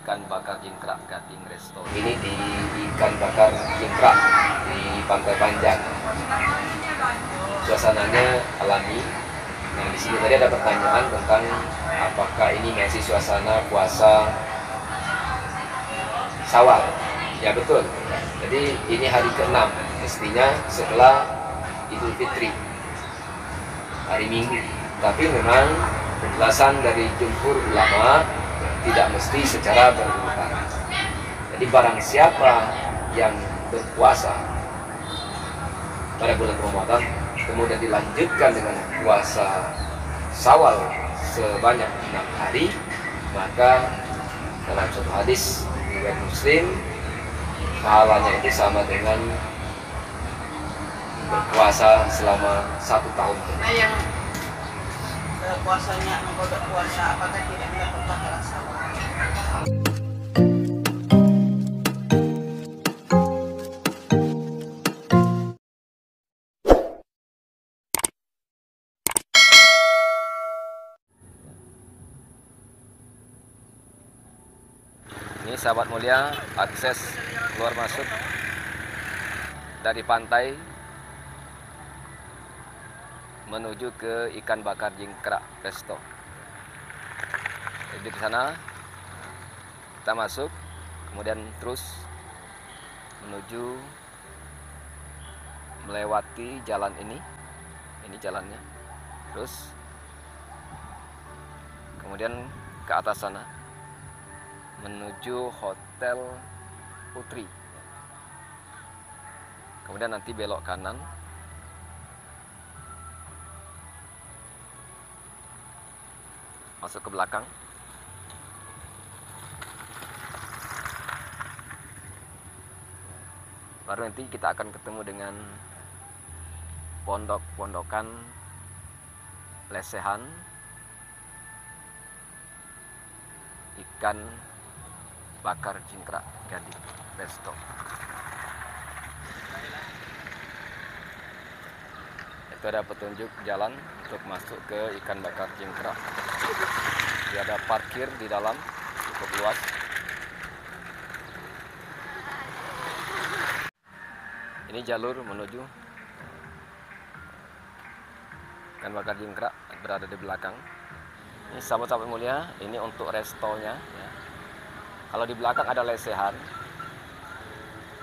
ikan bakar jingkrak Gading Resto. Ini di ikan bakar jingkrak di Pantai Panjang. Suasananya alami. Nah, di sini tadi ada pertanyaan tentang apakah ini masih suasana puasa Syawal. Ya betul. Jadi ini hari ke-6, mestinya setelah Idul Fitri, hari Minggu. Tapi memang penjelasan dari jumhur ulama tidak mesti secara berurutan. Jadi barang siapa yang berpuasa pada bulan Ramadan kemudian dilanjutkan dengan puasa Syawal sebanyak 6 hari, maka dalam satu hadis riwayat Muslim, pahalanya itu sama dengan berpuasa selama 1 tahun. Nah, yang puasanya menggodok puasa, apakah tidak mendapat pahala Syawal? Ini sahabat mulia, akses keluar masuk dari pantai menuju ke ikan bakar jingkrak Resto. Jadi di sana kita masuk, kemudian terus menuju melewati jalan ini jalannya, terus kemudian ke atas sana menuju Hotel Putri. Kemudian nanti belok kanan, masuk ke belakang. Baru nanti kita akan ketemu dengan pondok-pondokan lesehan ikan bakar jingkrak Gading Resto. Itu ada petunjuk jalan untuk masuk ke ikan bakar jingkrak. Dia ada parkir di dalam cukup luas. Ini jalur menuju ikan bakar jingkrak berada di belakang. Ini sahabat-sahabat mulia, ini untuk restonya. Ya. Kalau di belakang ada lesehan,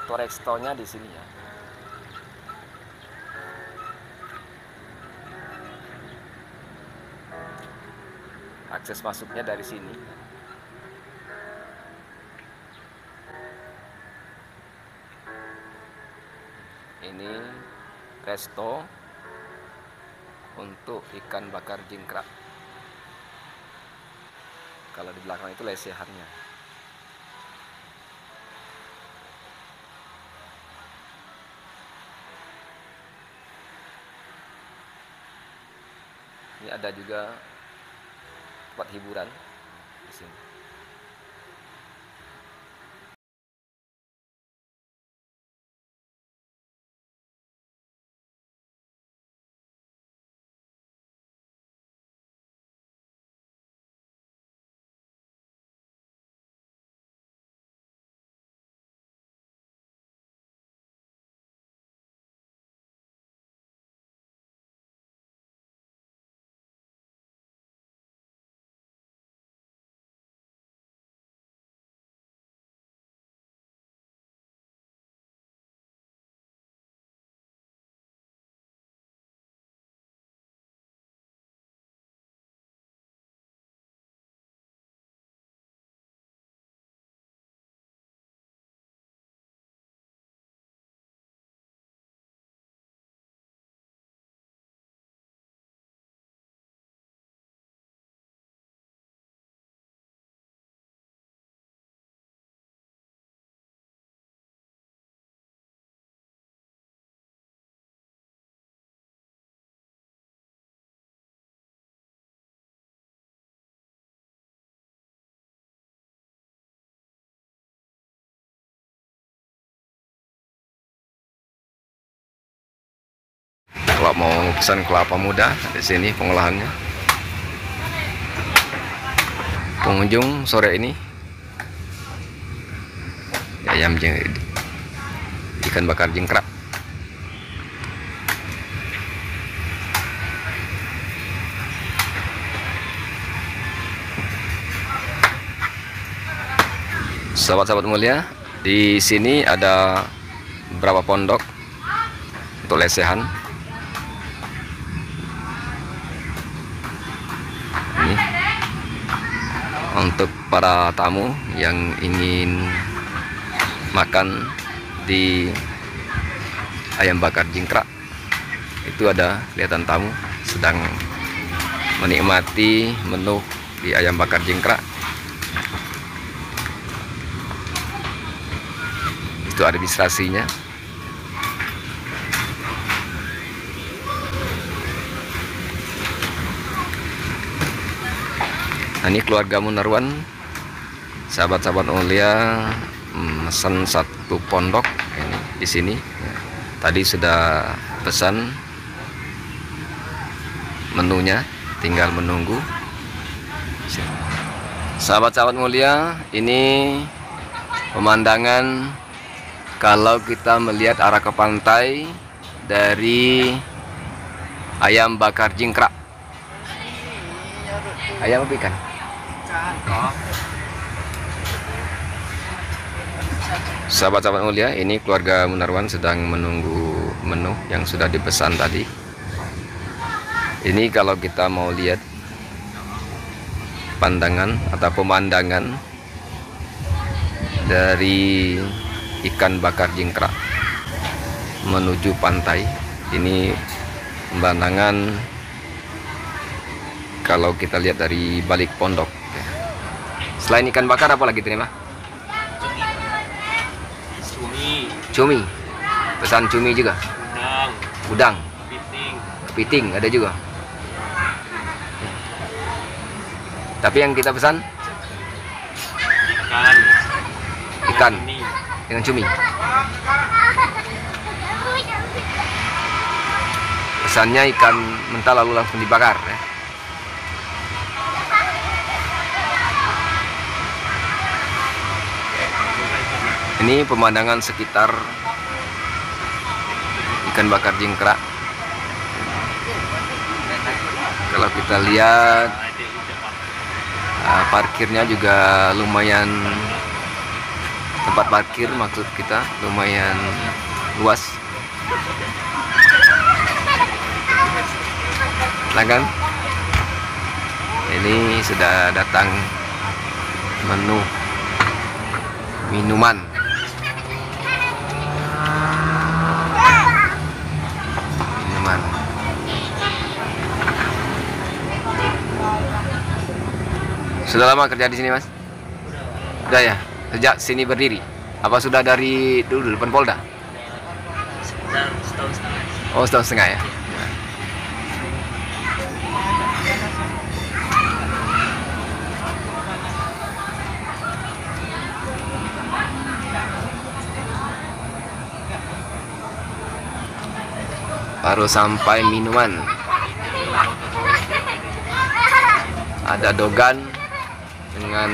untuk restonya di sini ya. Akses masuknya dari sini. Ini resto untuk ikan bakar jingkrak. Kalau di belakang itu lesehannya. Ini ada juga tempat hiburan di sini. Kalau mau pesan kelapa muda di sini pengolahannya. Pengunjung sore ini ikan bakar jingkrak. Sahabat-sahabat mulia, di sini ada beberapa pondok untuk lesehan. Ini untuk para tamu yang ingin makan di ayam bakar jingkrak. Itu ada kelihatan tamu sedang menikmati menu di ayam bakar jingkrak. Itu administrasinya. Nah, ini keluarga Munarwan, sahabat-sahabat mulia, pesan satu pondok ini di sini. Tadi sudah pesan menunya, tinggal menunggu. Sahabat-sahabat mulia, ini pemandangan kalau kita melihat arah ke pantai dari ayam bakar jingkrak. Ayam apa ikan? Sahabat-sahabat mulia, ini keluarga Munarwan sedang menunggu menu yang sudah dipesan tadi. Ini kalau kita mau lihat pandangan atau pemandangan dari ikan bakar jingkrak menuju pantai. Ini pemandangan kalau kita lihat dari balik pondok. Selain ikan bakar apa lagi terima? Cumi. Pesan cumi juga. Udang. Kepiting ada juga. Tapi yang kita pesan ikan dengan cumi. Pesannya ikan mentah lalu langsung dibakar ya. Ini pemandangan sekitar ikan bakar jingkrak. Kalau kita lihat parkirnya juga lumayan, tempat parkir maksud kita lumayan luas. Nah kan, ini sudah datang menu minuman. Sudah lama kerja di sini, Mas? Sudah ya? Sejak sini berdiri? Apa sudah dari dulu depan Polda? Setahun setengah. Oh, setahun setengah ya? Baru sampai minuman. Ada dogan dengan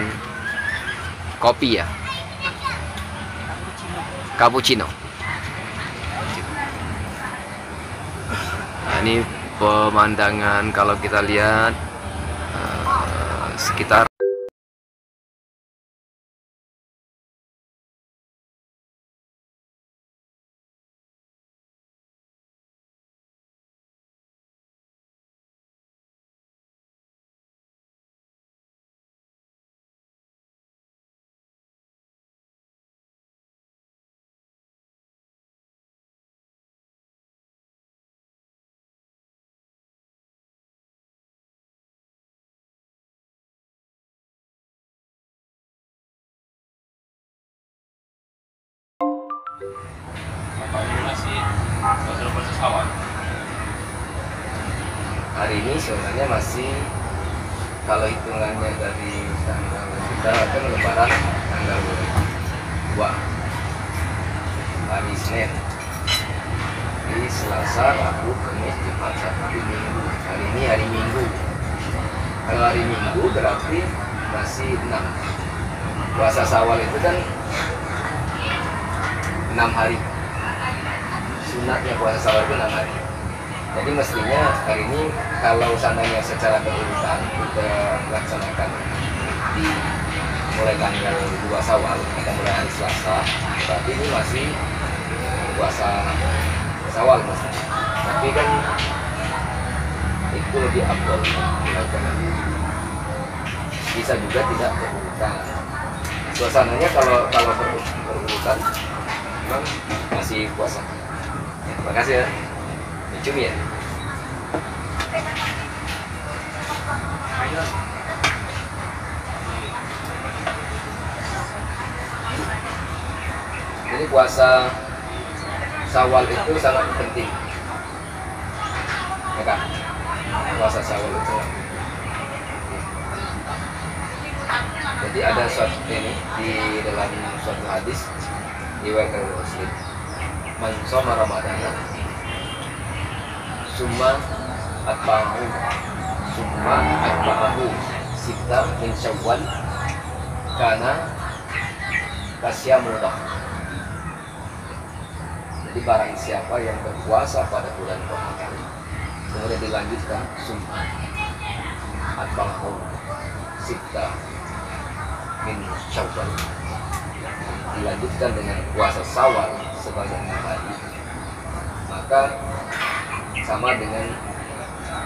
kopi ya, cappuccino. Nah, ini pemandangan kalau kita lihat sekitar hari ini sebenarnya masih, kalau hitungannya dari tanggal kita akan lebaran tanggal 2 hari Senin, di Selasa, Rabu, Kamis, Jumat, Sabtu, Minggu. Hari ini hari Minggu. Kalau hari Minggu berarti masih 6. Puasa Syawal itu kan 6 hari. Sunatnya puasa Syawal itu 6 hari. Jadi mestinya hari ini kalau seandainya secara berurutan kita laksanakan di mulai tanggal 2 Syawal atau mulai hari Selasa, berarti ini masih puasa Syawal masih. Tapi kan itu lebih afdal dilakukan. Bisa juga tidak berurutan. Suasananya kalau berurutan memang masih puasa. Terima kasih ya. Cumi ya. Jadi puasa Syawal itu sangat penting. Ya kan? Puasa Syawal itu. Jadi ada suatu ini di dalam suatu hadis riwayat Muslim. Man shoma Ramadana summa atba'ahu sita min Syawal kana kasyamul dahr. Jadi barang siapa yang berpuasa pada bulan Ramadan kemudian dilanjutkan summa atba'ahu sita min Syawal, dilanjutkan dengan puasa Syawal sebanyak 6 hari, maka sama dengan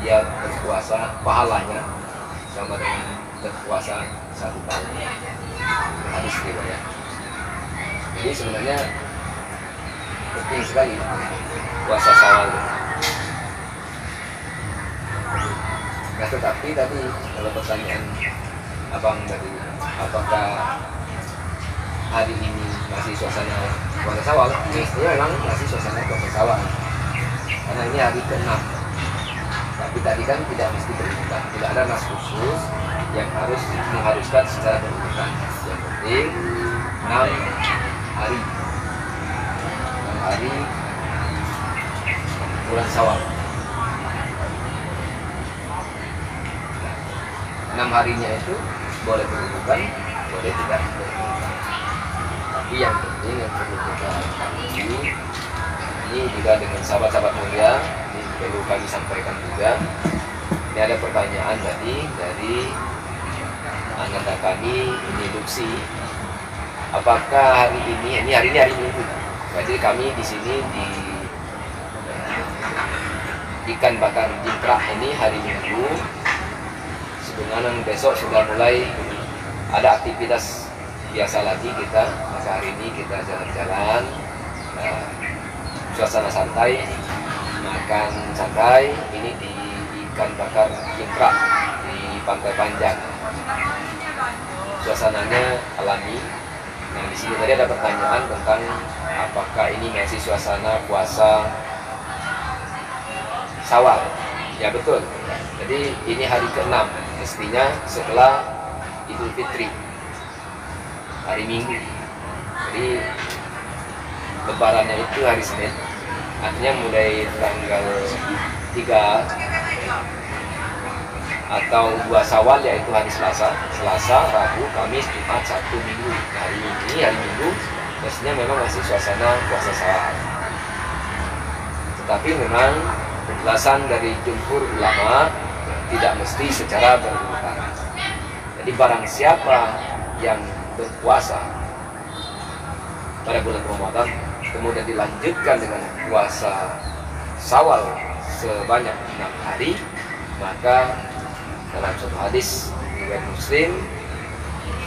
dia berpuasa, pahalanya sama dengan berpuasa 1 tahun. Hadis riwayat. Jadi sebenarnya penting sekali puasa Syawal. Nah, tetapi tadi kalau pertanyaan abang tadi, apakah hari ini masih suasana puasa Syawal? Mestinya memang masih suasana puasa Syawal, karena ini hari ke-6. Tapi tadi kan tidak mesti berurutan, tidak ada nas khusus yang mengharuskan secara berurutan. Yang penting 6 hari bulan Syawal. 6 harinya itu boleh berurutan, boleh tidak berurutan. Tapi yang penting yang perlu kita ketahui, ini juga dengan sahabat-sahabat mulia, ini perlu kami sampaikan juga. Ini ada pertanyaan tadi dari anggota kami, ini Luksi. Apakah hari ini hari Minggu. Jadi kami di sini di ikan bakar jingkrak ini hari Minggu. Sebenarnya besok sudah mulai ada aktivitas biasa lagi kita. Maka hari ini kita jalan-jalan, suasana santai, makan santai. Ini di ikan bakar jingkrak di Pantai Panjang. Suasananya alami. Nah, di sini tadi ada pertanyaan tentang apakah ini masih suasana puasa Syawal. Ya betul. Jadi ini hari ke-6, mestinya setelah Idul Fitri, hari Minggu. Jadi lebarannya itu hari Senin, artinya mulai tanggal 3 atau 2 Syawal, yaitu hari Selasa, Rabu, Kamis, Jumat, Sabtu, Minggu. Hari Minggu mestinya memang masih suasana puasa Syawal. Tetapi memang penjelasan dari jumhur ulama tidak mesti secara berurutan. Jadi barang siapa yang berpuasa pada bulan Ramadan kemudian dilanjutkan dengan puasa Syawal sebanyak 6 hari, maka dalam suatu hadis riwayat Muslim,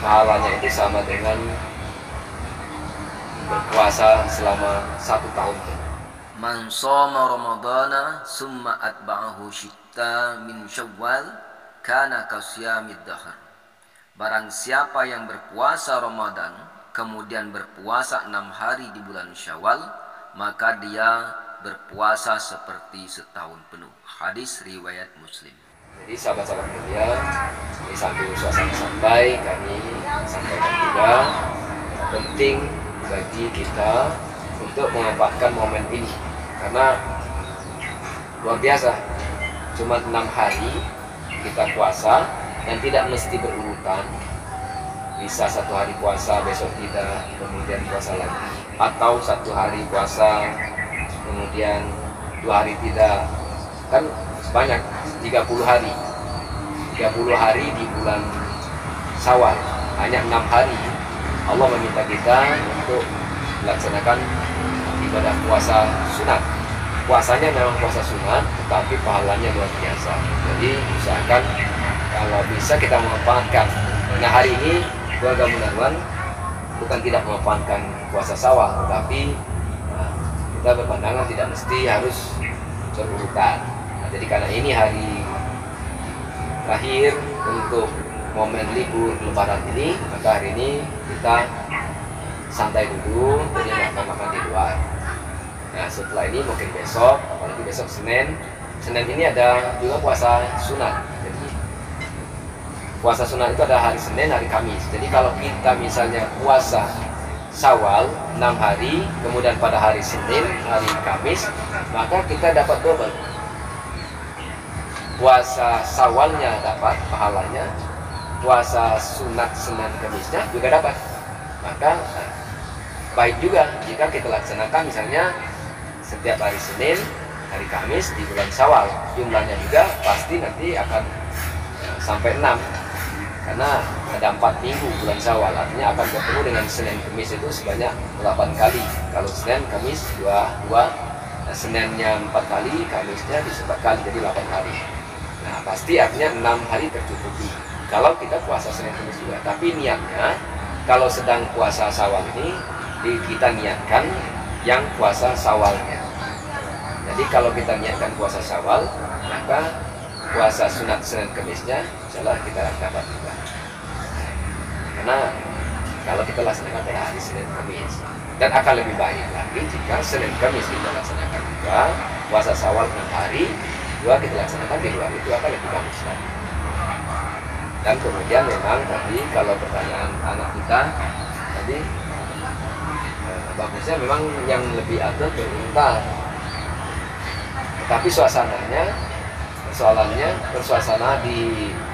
pahalanya itu sama dengan berpuasa selama 1 tahun. Man shoma Ramadana summa atba'ahu syitta min Syawal kana kasyamid dahr. Barang siapa yang berpuasa Ramadan kemudian berpuasa 6 hari di bulan Syawal, maka dia berpuasa seperti setahun penuh. Hadis riwayat Muslim. Jadi sahabat-sahabat mulia, di samping suasana santai, kami sampaikan juga penting bagi kita untuk memanfaatkan momen ini, karena luar biasa. Cuma 6 hari kita puasa dan tidak mesti berurutan. Bisa 1 hari puasa, besok tidak, kemudian puasa lagi. atau 1 hari puasa kemudian 2 hari tidak, kan banyak 30 hari 30 hari di bulan Syawal, hanya 6 hari Allah meminta kita untuk melaksanakan ibadah puasa sunat. Puasanya memang puasa sunat, tetapi pahalanya luar biasa. Jadi usahakan kalau bisa kita memanfaatkan. Nah, hari ini keluarga Munarwan bukan tidak memanfaatkan puasa Syawal, tetapi kita berpandangan tidak mesti harus berurutan. Nah, jadi karena ini hari terakhir untuk momen libur Lebaran ini, maka hari ini kita santai dulu, jadi makan di luar. Nah, setelah ini mungkin besok, apalagi besok Senin ini ada juga puasa sunat. Jadi puasa sunat itu ada hari Senin, hari Kamis. Jadi kalau kita misalnya puasa Syawal 6 hari, kemudian pada hari Senin, hari Kamis, maka kita dapat double. Puasa Syawalnya dapat pahalanya, puasa sunat Senin Kamisnya juga dapat. Maka baik juga jika kita laksanakan misalnya setiap hari Senin, hari Kamis di bulan Syawal. Jumlahnya juga pasti nanti akan sampai 6, karena ada 4 minggu bulan Syawal, artinya akan bertemu dengan Senin Kamis itu sebanyak 8 kali. Kalau Senin Kamis 2, Seninnya 4 kali, Kamisnya bisa 4 kali, jadi 8 hari. Nah, pasti artinya 6 hari tercukupi kalau kita puasa Senin Kamis juga. Tapi niatnya kalau sedang puasa Syawal ini kita niatkan yang puasa Syawalnya. Jadi kalau kita niatkan puasa Syawal, maka puasa sunat Senin Kamisnya insyaallah kita dapat juga. Karena kalau kita laksanakan pada hari Senin Kamis, dan akan lebih baik lagi jika Senin Kamis kita laksanakan juga puasa Syawal 6 hari, 2 kita laksanakan di luar, itu akan lebih bagus lagi. Dan kemudian memang tadi kalau pertanyaan anak kita tadi, bagusnya memang yang lebih afdal berurutan. Tetapi suasananya di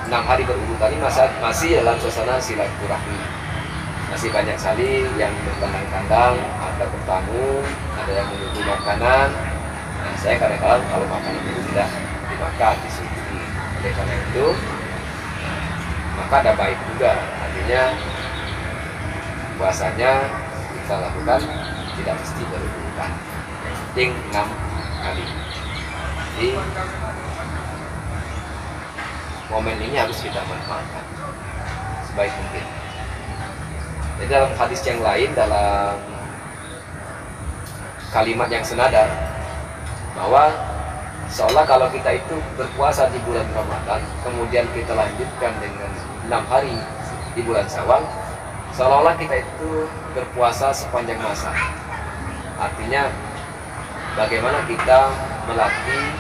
6 hari berurutan ini masih dalam suasana silaturahmi. Masih banyak sekali yang bertandang-tandang, ada bertamu, ada yang menunggu makanan. Nah, saya kadang-kadang kalau makanan itu tidak dimakan, disuguhi. Oleh karena itu, maka ada baik juga. Artinya puasanya kita lakukan tidak mesti berurutan. Yang penting 6 kali. Jadi momen ini harus kita manfaatkan sebaik mungkin. Jadi dalam hadis yang lain, dalam kalimat yang senada, bahwa seolah kalau kita itu berpuasa di bulan Ramadan, kemudian kita lanjutkan dengan 6 hari di bulan Syawal, seolah-olah kita itu berpuasa sepanjang masa. Artinya bagaimana kita melatih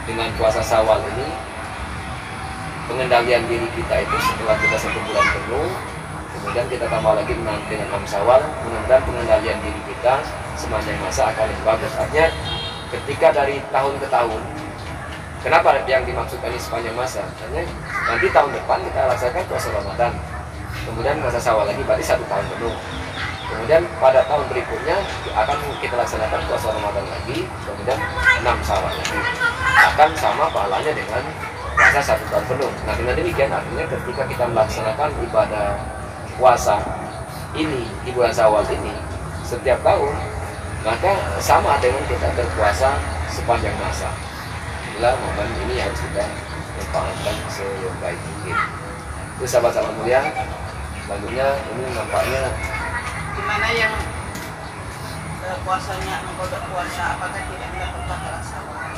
dengan puasa Syawal ini, pengendalian diri kita itu setelah kita 1 bulan penuh, kemudian kita tambah lagi dengan 6 Syawal, mudah-mudahan pengendalian diri kita sepanjang masa akan lebih bagus. Artinya ketika dari tahun ke tahun, kenapa yang dimaksudkan ini sepanjang masa? Artinya nanti tahun depan kita laksanakan puasa Ramadan, kemudian puasa Syawal lagi, berarti 1 tahun penuh. Kemudian pada tahun berikutnya akan kita laksanakan puasa Ramadan lagi, kemudian 6 Syawal lagi. Akan sama pahalanya dengan puasa 1 tahun penuh. Nah, dengan demikian artinya ketika kita melaksanakan ibadah puasa ini di bulan Syawal ini setiap tahun, maka sama dengan kita berpuasa sepanjang masa. Inilah momen ini harus kita manfaatkan sebaik mungkin. Itu sahabat-sahabat mulia, selanjutnya ini nampaknya Gimana yang puasanya mengkodok puasa, apakah tidak mendapat pahala Syawal?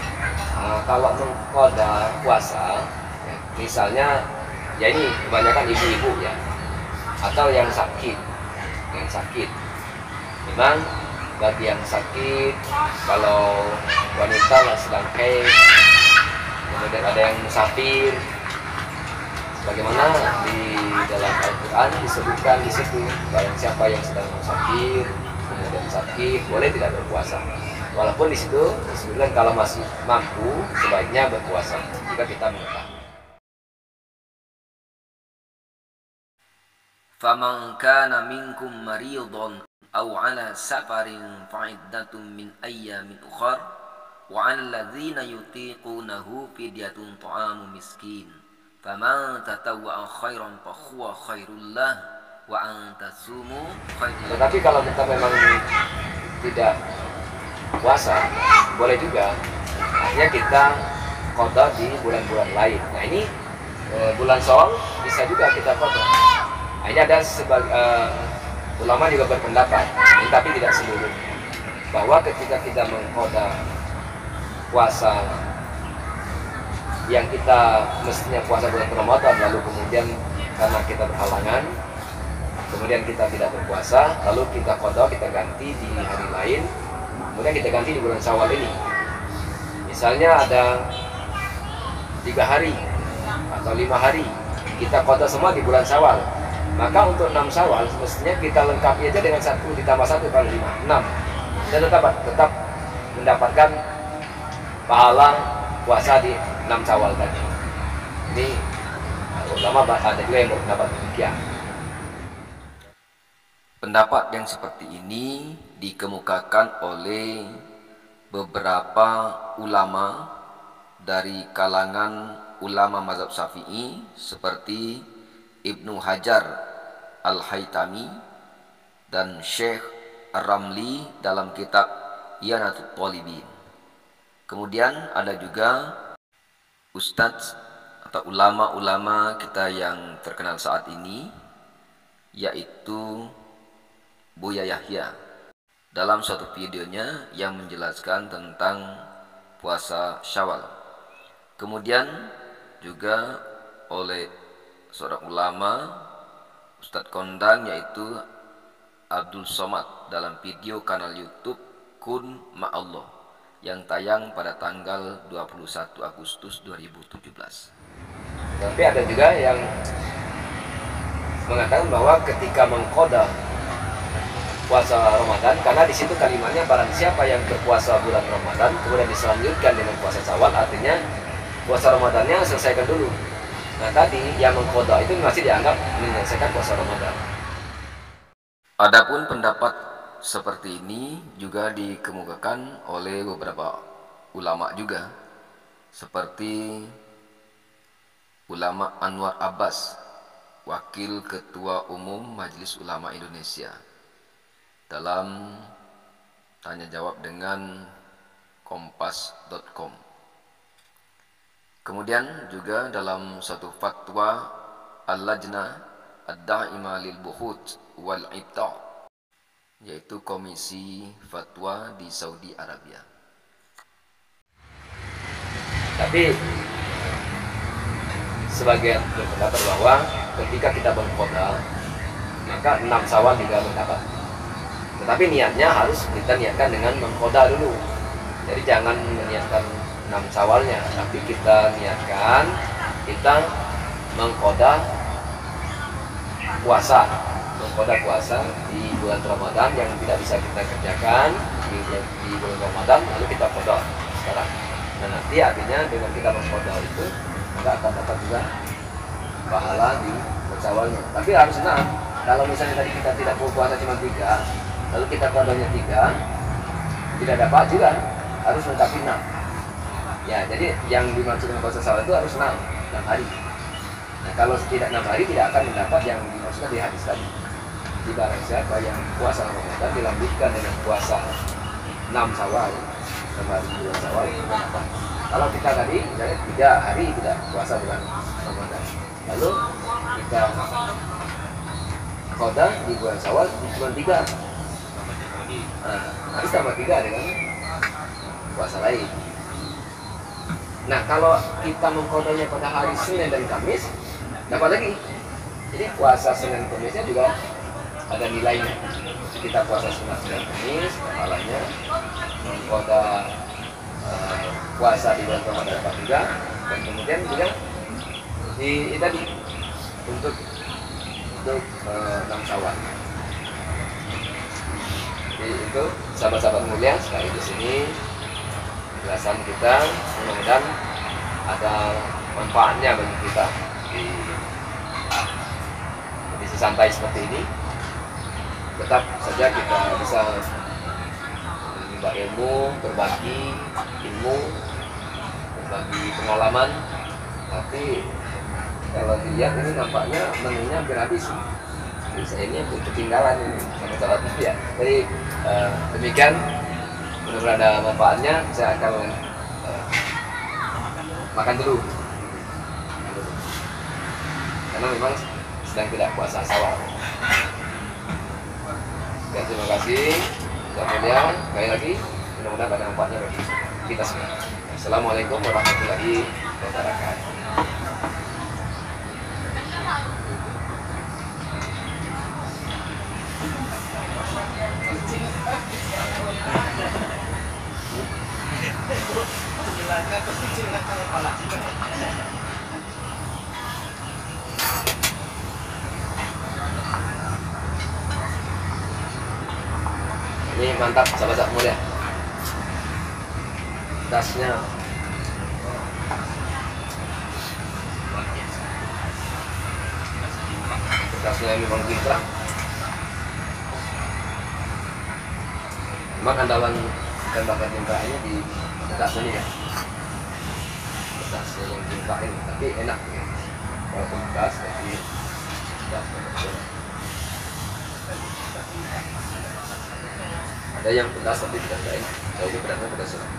kalau mengkoda puasa, ya, misalnya ya ini kebanyakan ibu-ibu ya, atau yang sakit, memang bagi yang sakit, kalau wanita yang sedang haid, kemudian ada yang musafir, bagaimana di dalam Al-Quran disebutkan di situ, barang siapa yang sedang musafir kemudian sakit boleh tidak berpuasa, walaupun di situ disebutkan kalau masih mampu sebaiknya berpuasa jika kita mengetahui. Faman kana minkum maridun aw 'ala safarin fa'iddatun min ayyamin ukhar wa 'alal ladzina yutiqunahu fidyatun ta'amu miskin faman tatawwa'a khairan fa huwa khairul lah wa an tasumu khairul. Tetapi kalau kita memang tidak puasa, boleh juga artinya kita qada di bulan-bulan lain. Nah ini bulan Syawal bisa juga kita qada. Nah, ini ada ulama juga berpendapat, tapi tidak seluruh, bahwa ketika kita mengqada puasa yang kita mestinya puasa bulan Ramadan, lalu kemudian karena kita berhalangan, kemudian kita tidak berpuasa, lalu kita qada, kita ganti di hari lain, kemudian kita ganti di bulan Syawal ini. Misalnya ada 3 hari atau 5 hari kita qada semua di bulan Syawal, maka untuk 6 Syawal mestinya kita lengkapi aja dengan 1 ditambah 1 kali 5, 6, dan tetap mendapatkan pahala puasa di 6 Syawal tadi. Ini ulama ada juga yang berpendapat demikian. Pendapat yang seperti ini dikemukakan oleh beberapa ulama dari kalangan ulama mazhab Syafi'i seperti Ibnu Hajar Al-Haytami dan Syekh Ar-Ramli dalam kitab Iyanatul Talibin. Kemudian ada juga ustadz atau ulama-ulama kita yang terkenal saat ini, yaitu Buya Yahya, dalam suatu videonya yang menjelaskan tentang puasa Syawal. Kemudian juga oleh seorang ulama, ustadz kondang, yaitu Abdul Somad, dalam video kanal YouTube Kun Ma'allah yang tayang pada tanggal 21 Agustus 2017. Tapi ada juga yang mengatakan bahwa ketika mengqada puasa Ramadan, karena di situ kalimatnya barang siapa yang berpuasa bulan Ramadan kemudian diselanjutkan dengan puasa Syawal, artinya puasa Ramadannya selesaikan dulu. Nah tadi yang mengqada itu masih dianggap menyelesaikan puasa Ramadan. Adapun pendapat seperti ini juga dikemukakan oleh beberapa ulama juga, seperti ulama Anwar Abbas, wakil ketua umum Majelis Ulama Indonesia, dalam tanya jawab dengan kompas.com. Kemudian juga dalam satu fatwa Al-Lajnah Ad-Da'imah lil Buhut wal Ibta', yaitu komisi fatwa di Saudi Arabia. Tapi sebagian berpendapat bahwa ketika kita mengqada maka 6 Syawal juga mendapat. Tetapi niatnya harus kita niatkan dengan mengqada dulu. Jadi jangan meniatkan 6 Syawalnya, tapi kita niatkan kita mengqada puasa di bulan Ramadan yang tidak bisa kita kerjakan di bulan Ramadan, lalu kita qada sekarang. Nah nanti artinya dengan kita mengqada itu kita akan dapat juga pahala di bulan Syawalnya. Tapi harus senang. Kalau misalnya tadi kita tidak mau puasa cuma 3, lalu kita qadanya 3, tidak dapat juga, harus lengkapi 6. Ya, jadi yang dimaksud dengan puasa Syawal itu harus 6 hari. Nah, kalau tidak 6 hari tidak akan mendapat yang dimaksudkan di hadis tadi. Di barang siapa yang puasa Ramadan dilanjutkan dengan puasa 6 Syawal, kembali bulan Syawal itu dapat. Kalau kita tadi misalnya 3 hari tidak puasa bulan Ramadan, lalu kita qada di bulan Syawal di bulan 3, harus tambah 3 dengan puasa lain. Nah kalau kita mengqadanya pada hari Senin dan Kamis, dapat lagi. Jadi puasa Senin Kamisnya juga ada nilainya. Kita puasa Senin dan Kamis, pahalanya. Mengqada puasa di bulan Ramadan dapat juga. Dan kemudian juga di tadi untuk 6 Syawal. Jadi itu sahabat-sahabat mulia sekali di sini penjelasan kita, mudah-mudahan ada manfaatnya bagi kita di kondisi santai seperti ini. tetap saja kita bisa menimba ilmu, berbagi ilmu, berbagi pengalaman. Tapi kalau dilihat ini nampaknya menunya hampir habis. Jadi saya ini ketinggalan ini sama sahabat ya. Jadi demikian, mudah-mudahan ada manfaatnya. Saya akan makan dulu karena memang sedang tidak puasa sawal. Ya, terima kasih. Yang sekali lagi mudah-mudahan ada manfaatnya bagi kita semua. Assalamualaikum warahmatullahi wabarakatuh. Ini mantap, sahabat mulia. Tasnya memang jiplak. Memang andalan dan bakar jiplaknya di tasnya ini ya. Tasnya yang jiplak ini, tapi enak ya. Walaupun pedas, tapi ada yang pedas tapi tidak enak. Saya ini pedasnya pedas enak.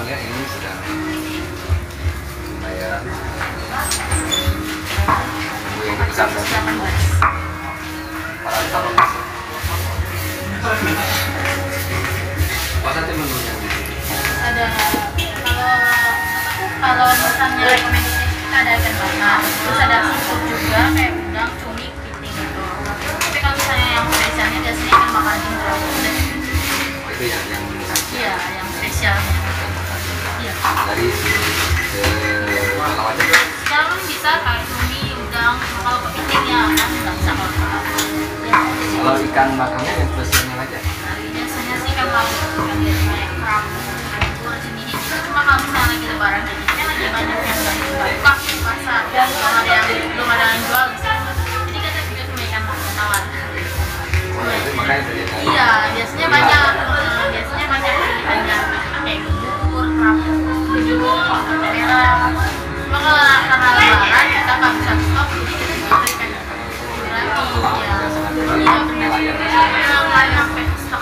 Ini sudah lumayan. Yang besar para calon. Apa saja menunya? Ada kalau misalnya rekomendasi kita ada ikan bakar, terus ada seafood juga kayak udang, cumi, kepiting gitu. Tapi kalau misalnya yang spesialnya biasanya ikan bakar jintra. Itu yang iya, yang spesialnya. Iya. Dari mana aja? Sekarang bisa kayak cumi, udang, kalau kepiting ya kan nggak bisa kalau ya. Kalau ikan bakarnya yang spesialnya aja? Biasanya sih ikan laut, ikan biasa kayak kerapu, jenis itu cuma kalau misalnya lagi lebaran jadi kan lagi banyak yang nggak dibuka di pasar, kalau ada yang belum ada yang jual misalnya. Jadi kita juga cuma ikan tawar. Itu makanya tadi. Iya, biasanya banyak pilihannya kayak bubur, kerapu, merah. Cuma kalau karena lebaran kita nggak bisa stok, jadi kita juga ikan lagi. Ya, iya benar. Yang lain sampai stok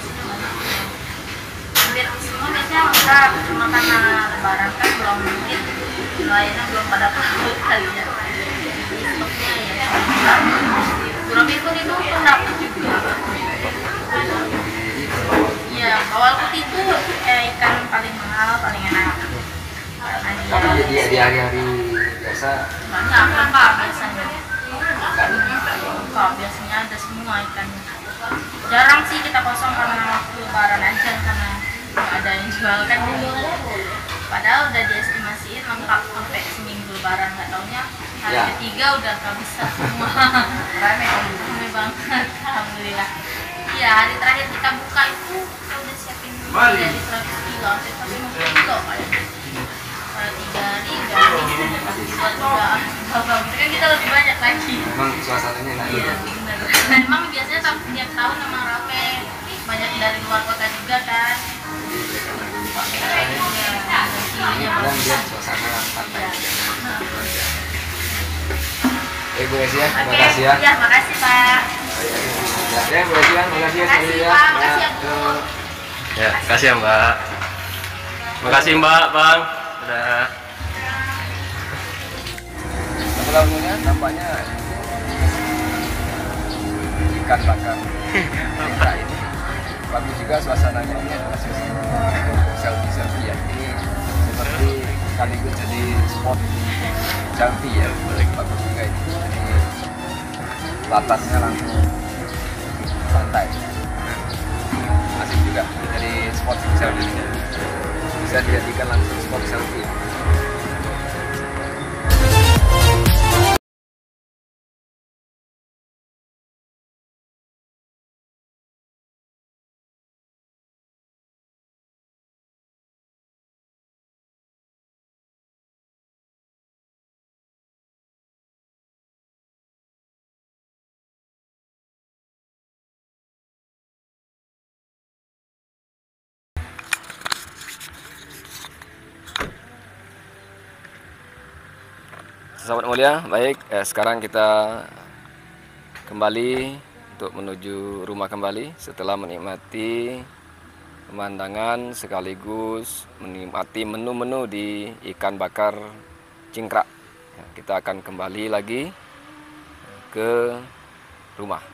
biasanya banyak. Hampir semua biasanya lengkap, cuma karena lebaran kan belum mungkin nelayannya belum pada paham kali ya. Jadi stoknya ya Gurame pun itu pun dapat juga. Iya, bawal putih itu ikan paling mahal, paling enak. Tapi di hari-hari biasa Banyak lengkap biasanya. Lengkap biasanya ada semua ikannya. Jarang sih kita kosong karena waktu lebaran aja karena nggak ada yang jual kan. Padahal udah diestimasiin lengkap sampai seminggu lebaran, nggak taunya hari Ya. ketiga udah kehabisan semua. Rame banget, alhamdulillah. Iya, hari terakhir kita buka itu kita udah siapin dari 100 kilo sampai 150 kilo kayaknya. Kalau 3 hari udah habis, buat juga kan kita lebih banyak lagi. memang suasananya enak Iya, gitu. benar. Memang biasanya tiap tahun memang rame, banyak dari luar kota juga kan. Ini kalian lihat suasana pantai. Bu Desi ya, terima Oke, kasih ya. ya, makasih Pak. Ya Bu Desi ya, terima kasih ya. Makasih Pak, makasih ya Bu. Ya, kasih ya Mbak. Makasih Mbak, Bang. Udah. Sebelah umumnya nampaknya ikan bakar Cingkra ini bagus juga suasananya. Ini adalah selfie ya. Ini seperti sekaligus jadi spot selfie ya. Bagus juga ini. Jadi batasnya langsung pantai. Asik juga jadi spot selfie. Bisa dijadikan langsung spot selfie. Sahabat mulia, baik, sekarang kita kembali untuk menuju rumah kembali setelah menikmati pemandangan sekaligus menikmati menu-menu di ikan bakar Cingkra. Kita akan kembali lagi ke rumah.